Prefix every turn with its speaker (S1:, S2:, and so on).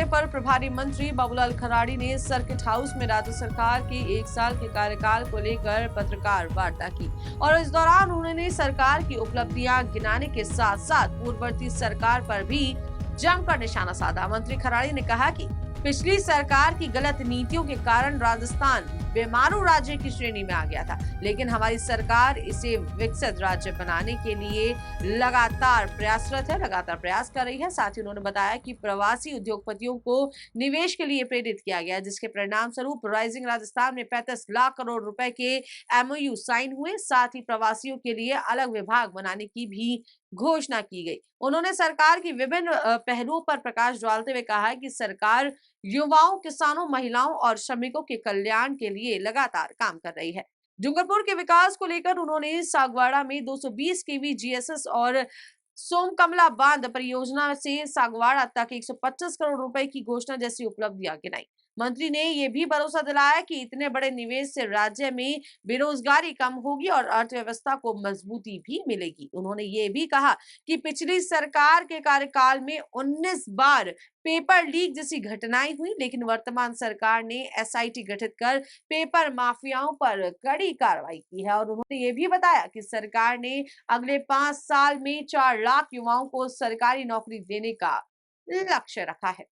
S1: पर प्रभारी मंत्री बाबूलाल खराड़ी ने सर्किट हाउस में राज्य सरकार के 1 साल के कार्यकाल को लेकर पत्रकार वार्ता की और इस दौरान उन्होंने सरकार की उपलब्धियां गिनाने के साथ साथ पूर्ववर्ती सरकार पर भी जमकर निशाना साधा। मंत्री खराड़ी ने कहा कि पिछली सरकार की गलत नीतियों के कारण राजस्थान बीमारू राज्य की श्रेणी में आ गया था, लेकिन हमारी सरकार इसे विकसित राज्य बनाने के लिए लगातार प्रयासरत है, लगातार प्रयास कर रही है। साथ ही उन्होंने बताया कि प्रवासी उद्योगपतियों को निवेश के लिए प्रेरित किया गया, जिसके परिणाम स्वरूप राइजिंग राजस्थान में 35 लाख करोड़ रुपए के एमओयू साइन हुए। साथ ही प्रवासियों के लिए अलग विभाग बनाने की भी घोषणा की गई। उन्होंने सरकार की विभिन्न पहलुओं पर प्रकाश डालते हुए कहा कि सरकार युवाओं, किसानों, महिलाओं और श्रमिकों के कल्याण के लिए लगातार काम कर रही है। डूंगरपुर के विकास को लेकर उन्होंने सागवाड़ा में 220 केवी जीएसएस और सोमकमला बांध परियोजना से सागवाड़ा तक 125 करोड़ रुपए की घोषणा जैसी उपलब्धियां गिनाई। मंत्री ने यह भी भरोसा दिलाया कि इतने बड़े निवेश से राज्य में बेरोजगारी कम होगी और अर्थव्यवस्था को मजबूती भी मिलेगी। उन्होंने ये भी कहा कि पिछली सरकार के कार्यकाल में 19 बार पेपर लीक जैसी घटनाएं हुई, लेकिन वर्तमान सरकार ने एसआईटी गठित कर पेपर माफियाओं पर कड़ी कार्रवाई की है। और उन्होंने ये भी बताया कि सरकार ने अगले 5 साल में 4 लाख युवाओं को सरकारी नौकरी देने का लक्ष्य रखा है।